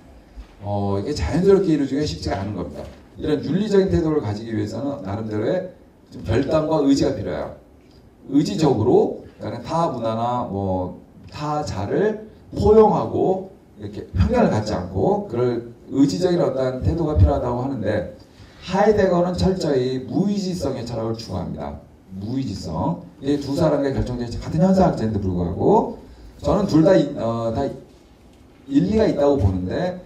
이게 자연스럽게 이루어지기가 쉽지가 않은 겁니다. 이런 윤리적인 태도를 가지기 위해서는 나름대로의 좀 결단과 의지가 필요해요. 의지적으로 그러니까 타 문화나 뭐 타자를 포용하고 이렇게 편견을 갖지 않고 그럴 의지적인 어떤 태도가 필요하다고 하는데 하이데거는 철저히 무의지성의 철학을 추구합니다. 무의지성. 이게 두 사람의 결정적인 같은 현상학자인데 불구하고 저는 둘 다 다 일리가 있다고 보는데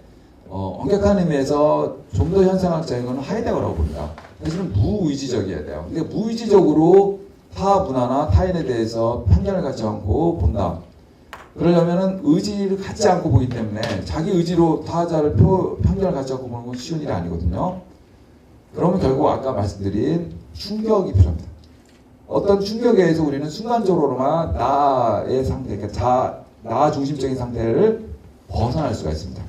엄격한 의미에서 좀 더 현상학자인 건 하이데거라고 봅니다. 사실은 무의지적이어야 돼요. 근데 무의지적으로 타 문화나 타인에 대해서 편견을 갖지 않고 본다. 그러려면은 의지를 갖지 않고 보기 때문에 자기 의지로 타자를 편견을 갖지 않고 보는 건 쉬운 일이 아니거든요. 그러면 결국 아까 말씀드린 충격이 필요합니다. 어떤 충격에 의해서 우리는 순간적으로만 나의 상태, 그러니까 나 중심적인 상태를 벗어날 수가 있습니다.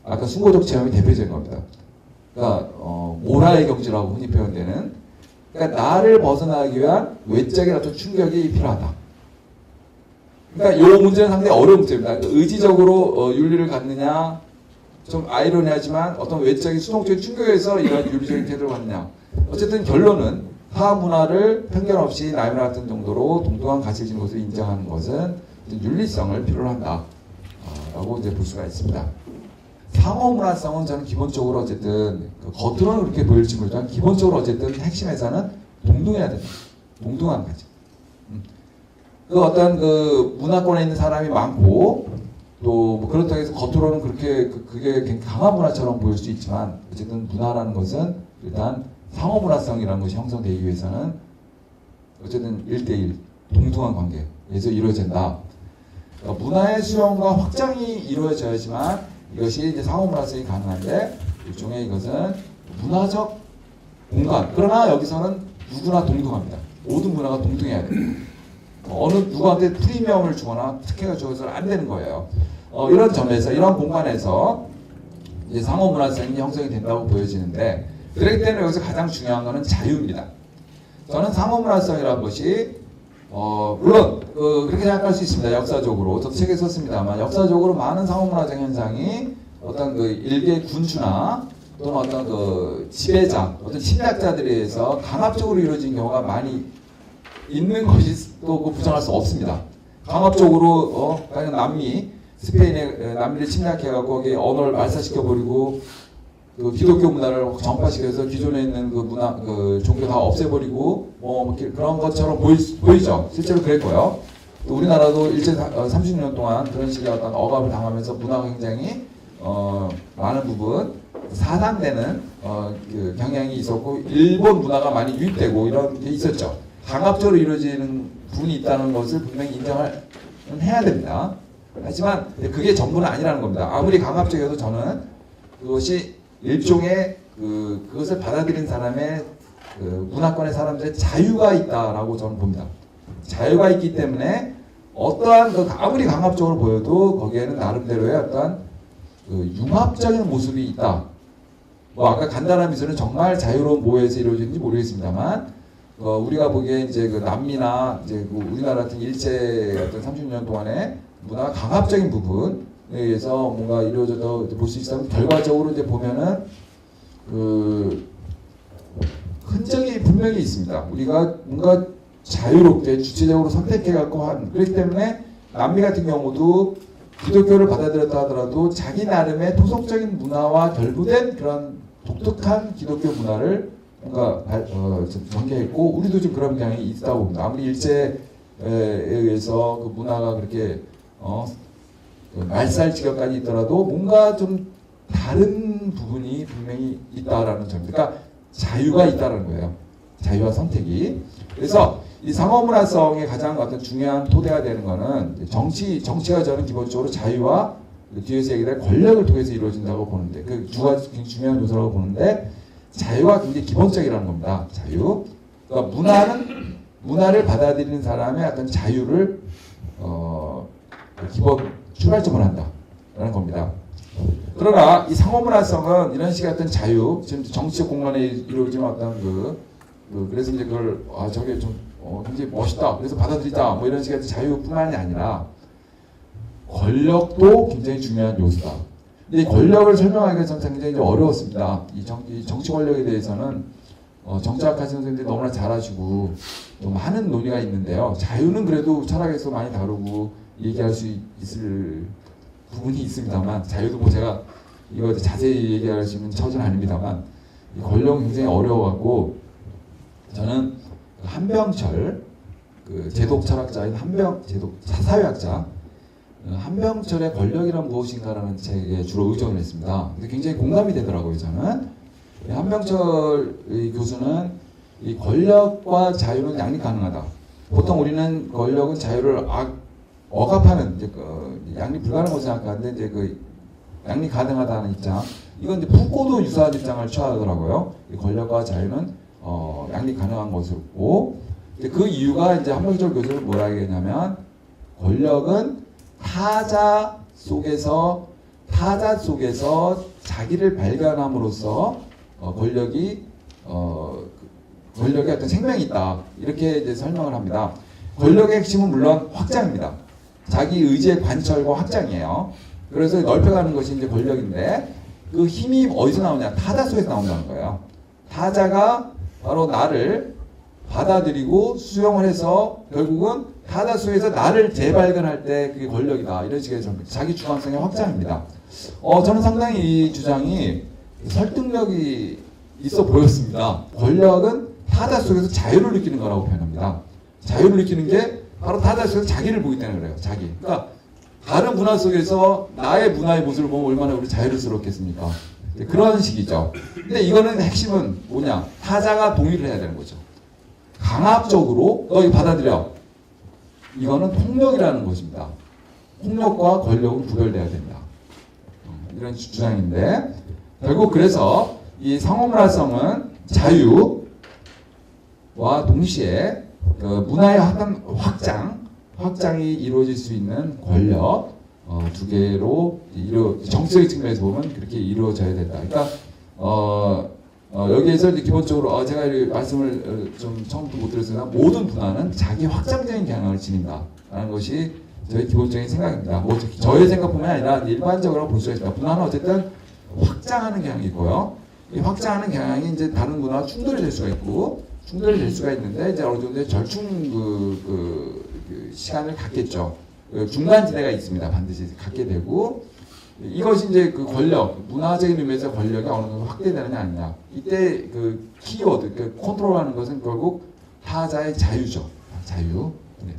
아까 순고적 체험이 대표적인 겁니다. 그러니까 모라의 경지라고 흔히 표현되는 그러니까 나를 벗어나기 위한 외적인 어떤 충격이 필요하다. 그러니까 이 문제는 상당히 어려운 문제입니다. 의지적으로 윤리를 갖느냐, 좀 아이러니하지만 어떤 외적인 수동적인 충격에서 이런 윤리적인 태도를 갖느냐. 어쨌든 결론은 타 문화를 편견 없이 나의 문화 같은 정도로 동등한 가치를 지닌 것을 인정하는 것은 윤리성을 필요로 한다. 라고 이제 볼 수가 있습니다. 상호 문화성은 저는 기본적으로 어쨌든 겉으로는 그렇게 보일지 모르지만 기본적으로 어쨌든 핵심에서는 동등해야 된다. 동등한 가치. 그 어떤 그 문화권에 있는 사람이 많고 또뭐 그렇다고 해서 겉으로는 그렇게 그게 굉장히 강한 문화처럼 보일 수 있지만 어쨌든 문화라는 것은 일단 상호 문화성이라는 것이 형성되기 위해서는 어쨌든 1대1 동등한 관계에서 이루어진다. 그러니까 문화의 수용과 확장이 이루어져야지만 이것이 이제 상호 문화성이 가능한데 일종의 이것은 문화적 공간. 그러나 여기서는 누구나 동등합니다. 모든 문화가 동등해야 돼요. 어느 누구한테 프리미엄을 주거나 특혜가 주어서는 안 되는 거예요. 이런 점에서 이런 공간에서 이제 상호 문화성이 형성이 된다고 보여지는데 그렇기 때문에 여기서 가장 중요한 것은 자유입니다. 저는 상호 문화성이라는 것이 물론 그렇게 생각할 수 있습니다. 역사적으로 저도 책에 썼습니다만 역사적으로 많은 상호 문화적 현상이 어떤 그 일개 군주나 또는 어떤 그 지배자, 어떤 침략자들에 의해서 강압적으로 이루어진 경우가 많이 있는 것이 또 부정할 수 없습니다. 강압적으로 스페인의 남미를 침략해갖고 거기 언어를 말살시켜버리고 그 기독교 문화를 전파시켜서 기존에 있는 그 문화, 그 종교 다 없애버리고 그런 것처럼 보이죠. 실제로 그랬고요. 또 우리나라도 일제 30년 동안 그런 식의 어떤 억압을 당하면서 문화가 굉장히 많은 부분 사상되는 그 경향이 있었고 일본 문화가 많이 유입되고 이런 게 있었죠. 강압적으로 이루어지는 부분이 있다는 것을 분명히 인정을 해야 됩니다. 하지만 그게 전부는 아니라는 겁니다. 아무리 강압적이어도 저는 그것이 일종의 그것을 받아들인 사람의 문화권의 사람들의 자유가 있다라고 저는 봅니다. 자유가 있기 때문에 어떠한 아무리 강압적으로 보여도 거기에는 나름대로의 어떠한 융합적인 모습이 있다. 뭐 아까 간단한 미소는 정말 자유로운 모여서 이루어지는지 모르겠습니다만 우리가 보기에 이제 그 남미나 이제 그 우리나라 같은 일제 어떤 30년 동안의 문화가 강압적인 부분에 의해서 뭔가 이루어져서 볼 수 있다면 결과적으로 이제 보면은 그 흔적이 분명히 있습니다. 우리가 뭔가 자유롭게 주체적으로 선택해갖고 그렇기 때문에 남미 같은 경우도 기독교를 받아들였다 하더라도 자기 나름의 토속적인 문화와 결부된 그런 독특한 기독교 문화를 뭔가 전개했고 우리도 지금 그런 경향이 있다고 봅니다. 아무리 일제에 의해서 그 문화가 그렇게 말살 지경까지 있더라도 뭔가 좀 다른 부분이 분명히 있다라는 점입니다. 그러니까 자유가 있다는 거예요. 자유와 선택이. 그래서 이 상호 문화성의 가장 어떤 중요한 토대가 되는 거는 정치가 저는 기본적으로 자유와 뒤에서 얘기할 권력을 통해서 이루어진다고 보는데 그 두 가지 굉장히 중요한 요소라고 보는데 자유가 굉장히 기본적이라는 겁니다. 자유. 그러니까 문화를 받아들이는 사람의 어떤 자유를 기본 출발점을 한다라는 겁니다. 그러나 이 상호문화성은 이런 식의 어떤 자유, 지금 정치적 공간에 이루어지는 어떤 그래서 이제 그걸 저게 좀 굉장히 멋있다. 그래서 받아들이자. 뭐 이런 식의 자유뿐만이 아니라 권력도 굉장히 중요한 요소다. 근데 이 권력을 설명하기가 좀 굉장히 어려웠습니다. 이 정치 권력에 대해서는 정치학하시는 선생님들이 너무나 잘하시고 또 많은 논의가 있는데요. 자유는 그래도 철학에서 많이 다루고 얘기할 수 있을 부분이 있습니다만, 자유도 뭐 제가 이거 자세히 얘기할 수 있는 처지는 아닙니다만, 이 권력은 굉장히 어려워갖고 저는 한병철, 그 제독 철학자인 제독 사회학자 한병철의 권력이란 무엇인가라는 책에 주로 의존을 했습니다. 근데 굉장히 공감이 되더라고요, 저는. 한병철 교수는 이 권력과 자유는 양립 가능하다. 보통 우리는 권력은 자유를 억압하는, 이제 양립 불가능하다고 생각하는데, 이제 그 양립 가능하다는 입장. 이건 이제 푸코도 유사한 입장을 취하더라고요. 이 권력과 자유는 양립 가능한 것이고, 그 이유가 이제 한병철 교수는 뭐라 하겠냐면, 권력은 타자 속에서 자기를 발견함으로써 권력이 어떤 생명이 있다, 이렇게 이제 설명을 합니다. 권력의 핵심은 물론 확장입니다. 자기 의지의 관철과 확장이에요. 그래서 넓혀가는 것이 이제 권력인데, 그 힘이 어디서 나오냐? 타자 속에서 나온다는 거예요. 타자가 바로 나를 받아들이고 수용을 해서 결국은 타자 속에서 나를 재발견할 때 그게 권력이다, 이런 식의 자기 주관성의 확장입니다. 저는 상당히 이 주장이 설득력이 있어 보였습니다. 권력은 타자 속에서 자유를 느끼는 거라고 표현합니다. 자유를 느끼는 게 바로 타자 속에서 자기를 보기 때문에 그래요. 자기. 그러니까 다른 문화 속에서 나의 문화의 모습을 보면 얼마나 우리 자유스럽겠습니까? 그런 식이죠. 근데 이거는 핵심은 뭐냐? 타자가 동의를 해야 되는 거죠. 강압적으로 너 이거 받아들여. 이거는 폭력이라는 것입니다. 폭력과 권력은 구별돼야 된다. 이런 주장인데, 결국 그래서 이 상호문화성은 자유와 동시에 문화의 확장이 이루어질 수 있는 권력 두 개로 정치적인 측면에서 보면 그렇게 이루어져야 된다. 그러니까 여기에서 이제 기본적으로 제가 이 말씀을 좀 처음부터 못 드렸으나, 모든 문화는 자기 확장적인 경향을 지닌다라는 것이 저희 기본적인 생각입니다. 뭐 저의 생각뿐만 아니라 일반적으로 볼 수가 있습니다. 문화는 어쨌든 확장하는 경향이 있고요. 이 확장하는 경향이 이제 다른 문화와 충돌이 될 수가 있고, 충돌이 될 수가 있는데, 이제 어느 정도의 절충 시간을 갖겠죠. 중간 지대가 있습니다. 반드시 갖게 되고, 이것이 이제 그 권력, 문화적인 의미에서 권력이 어느 정도 확대되느냐 아니냐. 이때 그 키워드, 그 컨트롤하는 것은 결국 타자의 자유죠. 자유. 네.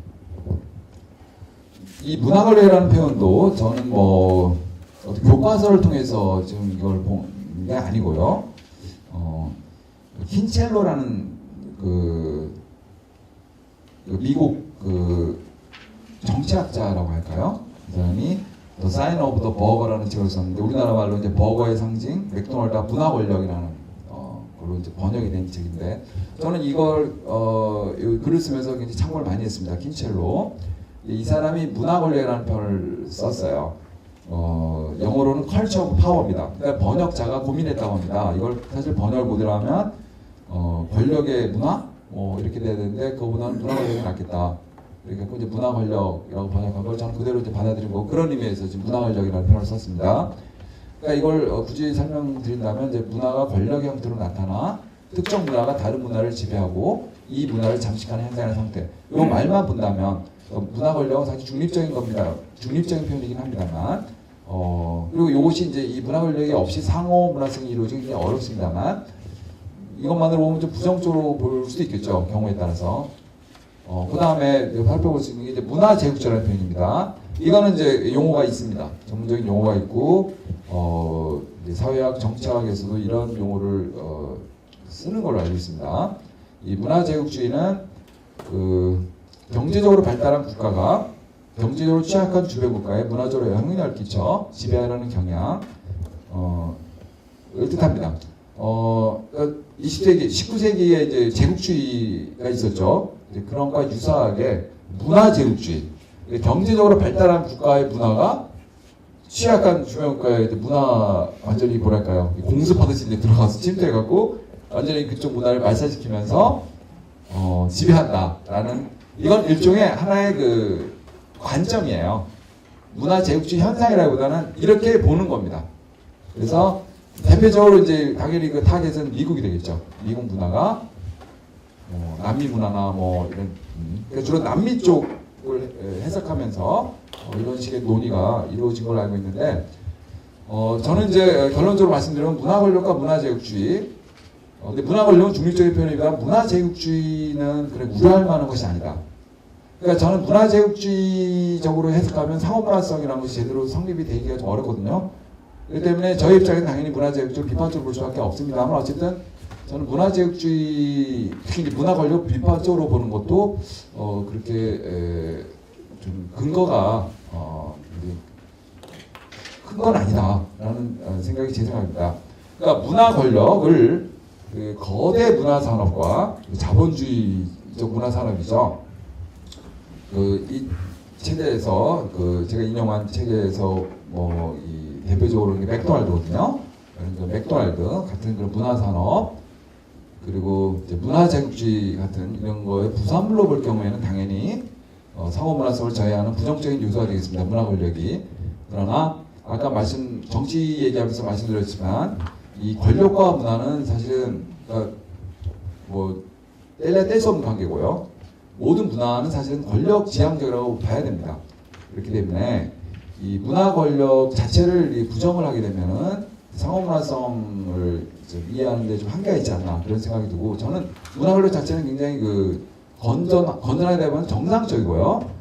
이 문화 권력이라는 표현도 저는 뭐 교과서를 통해서 지금 이걸 본 게 아니고요. 킨첼로라는 미국 정치학자라고 할까요? 이 사람이 The Sign of the Burger라는 책을 썼는데, 우리나라 말로 이제 버거의 상징, 맥도날드와 문화 권력이라는 걸로 이제 번역이 된 책인데, 저는 이걸 글을 쓰면서 굉장히 참고를 많이 했습니다. 킨첼로. 이 사람이 문화 권력이라는 표현을 썼어요. 영어로는 Culture of Power입니다. 그러니까 번역자가 고민했다고 합니다. 이걸 사실 번역을 못 하면 권력의 문화? 이렇게 돼야 되는데, 그거보다는 문화 권력이 낫겠다. 그러니까 이제 문화 권력이라고 번역한 걸 저는 그대로 이제 받아들이고, 그런 의미에서 지금 문화 권력이라는 표현을 썼습니다. 그러니까 이걸 굳이 설명드린다면, 이제 문화가 권력의 형태로 나타나 특정 문화가 다른 문화를 지배하고 이 문화를 잠식하는 현상의 상태. 이 말만 본다면 문화 권력은 사실 중립적인 겁니다. 중립적인 표현이긴 합니다만, 그리고 이것이 이제 이 문화 권력이 없이 상호 문화성이 이루어지기 굉장히 어렵습니다만, 이것만으로 보면 좀 부정적으로 볼 수도 있겠죠. 경우에 따라서. 그 다음에 살펴볼 수 있는 게 이제 문화 제국주라는 표현입니다. 이거는 이제 용어가 있습니다. 전문적인 용어가 있고, 이제 사회학, 정치학에서도 이런 용어를 쓰는 걸로 알고 있습니다. 이 문화 제국주의는 경제적으로 발달한 국가가 경제적으로 취약한 주변 국가에 문화적으로 영향력을 끼쳐 지배하려는 경향을 뜻합니다. 20세기, 19세기에 이제 제국주의가 있었죠. 그런 것과 유사하게 문화 제국주의, 경제적으로 발달한 국가의 문화가 취약한 주변 국가의 문화 완전히 뭐랄까요, 공습하듯이 이제 들어가서 침투해갖고 완전히 그쪽 문화를 말살시키면서 지배한다라는, 이건 일종의 하나의 그 관점이에요. 문화 제국주의 현상이라기보다는 이렇게 보는 겁니다. 그래서 대표적으로 이제 당연히 그 타겟은 미국이 되겠죠. 미국 문화가 남미 문화나 뭐 이런 그러니까 주로 남미 쪽을 해석하면서 이런 식의 논의가 이루어진 걸로 알고 있는데 저는 이제 결론적으로 말씀드리면 문화 권력과 문화 제국주의 근데 문화 권력은 중립적인 표현입니다. 문화 제국주의는 그래 우려할 만한 것이 아니다. 그러니까 저는 문화 제국주의적으로 해석하면 상호문화성이라는 것이 제대로 성립이 되기가 좀 어렵거든요. 그렇기 때문에 저희 입장에는 당연히 문화 제국주의를 비판적으로 볼 수밖에 없습니다만 어쨌든 저는 문화 제국주의 특히 문화 권력 비판적으로 보는 것도 그렇게 좀 근거가 큰 건 아니다라는 생각이 제 생각입니다. 그러니까 문화 권력을 그 거대 문화 산업과 자본주의적 문화 산업이죠. 이 체제에서 제가 인용한 체계에서 이 대표적으로 맥도날드거든요. 그러니까 맥도날드 같은 그런 문화 산업 그리고 이제 문화 제국주의 같은 이런 거에 부산물로 볼 경우에는 당연히 상호 문화성을 저해하는 부정적인 요소가 되겠습니다. 문화 권력이. 그러나 아까 정치 얘기하면서 말씀드렸지만 이 권력과 문화는 사실은 뗄래야 뗄 수 없는 관계고요. 모든 문화는 사실은 권력 지향적이라고 봐야 됩니다. 그렇기 때문에 이 문화 권력 자체를 부정을 하게 되면은 상호문화성을 이해하는 데 좀 한계가 있지 않나 그런 생각이 들고 저는 문화 권력 자체는 굉장히 건전하게 되면 정상적이고요.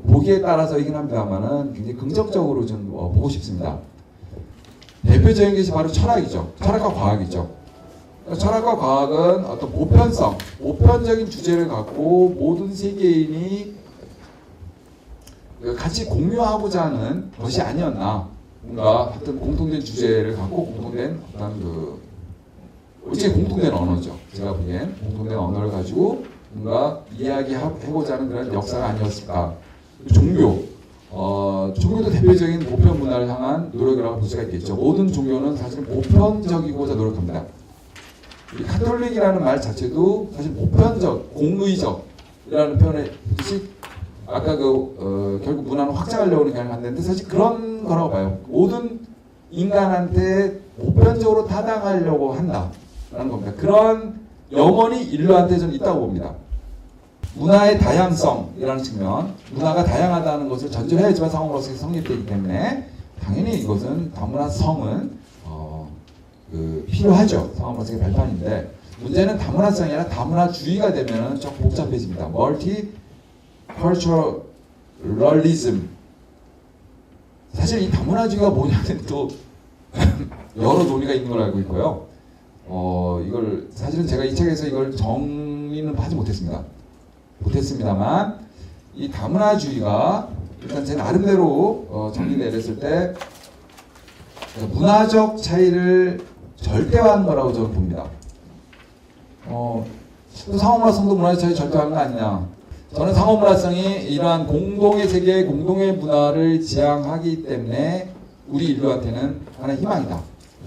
보기에 따라서이긴 합니다만은 굉장히 긍정적으로 좀 보고 싶습니다. 대표적인 것이 바로 철학이죠. 철학과 과학이죠. 철학과 과학은 어떤 보편적인 주제를 갖고 모든 세계인이 같이 공유하고자 하는 것이 아니었나. 뭔가 어떤 공통된 주제를 갖고 공통된 어떤 어찌 공통된 언어죠. 제가 보기엔 공통된 언어를 가지고 뭔가 이야기하고자 하는 그런 역사가 아니었을까. 종교도 대표적인 보편 문화를 향한 노력이라고 볼 수가 있겠죠. 모든 종교는 사실 보편적이고자 노력합니다. 이 카톨릭이라는 말 자체도 사실 보편적, 공의적이라는 표현에 뜻이 아까 결국 문화는 확장하려고 하는 경향을 만드는데 사실 그런 거라고 봐요. 모든 인간한테 보편적으로 타당하려고 한다라는 겁니다. 그런 영혼이 인류한테 저는 있다고 봅니다. 문화의 다양성이라는 측면, 문화가 다양하다는 것을 전제를 해야지만 상호로서 성립되기 때문에 당연히 이것은 다문화성은 필요하죠. 상호로서의 발판인데 문제는 다문화성이 아니라 다문화주의가 되면 조금 복잡해집니다. 멀티컬처럴리즘 사실 이 다문화주의가 뭐냐는 또 여러 논의가 있는 걸 알고 있고요. 이걸 사실은 제가 이 책에서 이걸 정리는 하지 못했습니다만 이 다문화주의가 일단 제 나름대로 정리 내렸을 때 문화적 차이를 절대화하는 거라고 저는 봅니다. 상호문화성도 문화적 차이 절대화하는 거 아니냐. 저는 상호문화성이 이러한 공동의 세계, 공동의 문화를 지향하기 때문에 우리 인류한테는 하나의 희망이다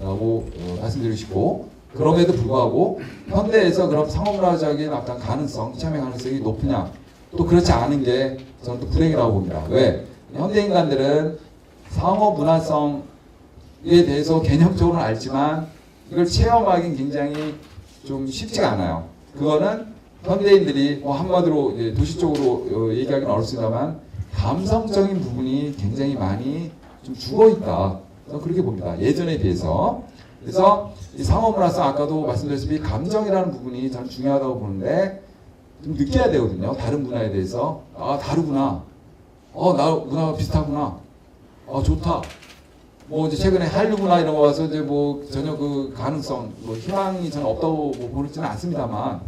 라고 말씀드리고 싶고 그럼에도 불구하고 현대에서 그럼 상호문화적인 어떤 가능성, 참여 가능성이 높으냐 또 그렇지 않은 게 저는 또 불행이라고 봅니다. 왜? 현대 인간들은 상호문화성에 대해서 개념적으로는 알지만 이걸 체험하기는 굉장히 좀 쉽지가 않아요. 그거는 현대인들이 한마디로 도시 쪽으로 얘기하기는 어렵습니다만 감성적인 부분이 굉장히 많이 좀 죽어있다. 저는 그렇게 봅니다. 예전에 비해서. 그래서 이 상호문화성 아까도 말씀드렸듯이 감정이라는 부분이 저는 중요하다고 보는데 좀 느껴야 되거든요. 다른 문화에 대해서 다르구나. 나 문화가 비슷하구나. 좋다. 이제 최근에 한류 문화 이런 거 와서 이제 전혀 그 가능성, 희망이 저는 없다고 보지는 않습니다만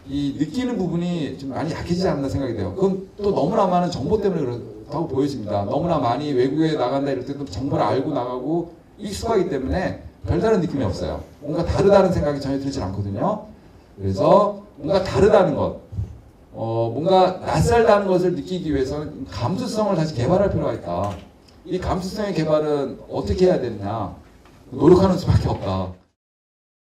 이 느끼는 부분이 좀 많이 약해지지 않나 생각이 돼요. 그건 또 너무나 많은 정보 때문에 그렇다고 보여집니다. 너무나 많이 외국에 나간다 이럴 때도 정보를 알고 나가고 익숙하기 때문에 별다른 느낌이 없어요. 뭔가 다르다는 생각이 전혀 들지 않거든요. 그래서 뭔가 다르다는 것, 뭔가 낯설다는 것을 느끼기 위해서는 감수성을 다시 개발할 필요가 있다. 이 감수성의 개발은 어떻게 해야 되느냐? 노력하는 수밖에 없다.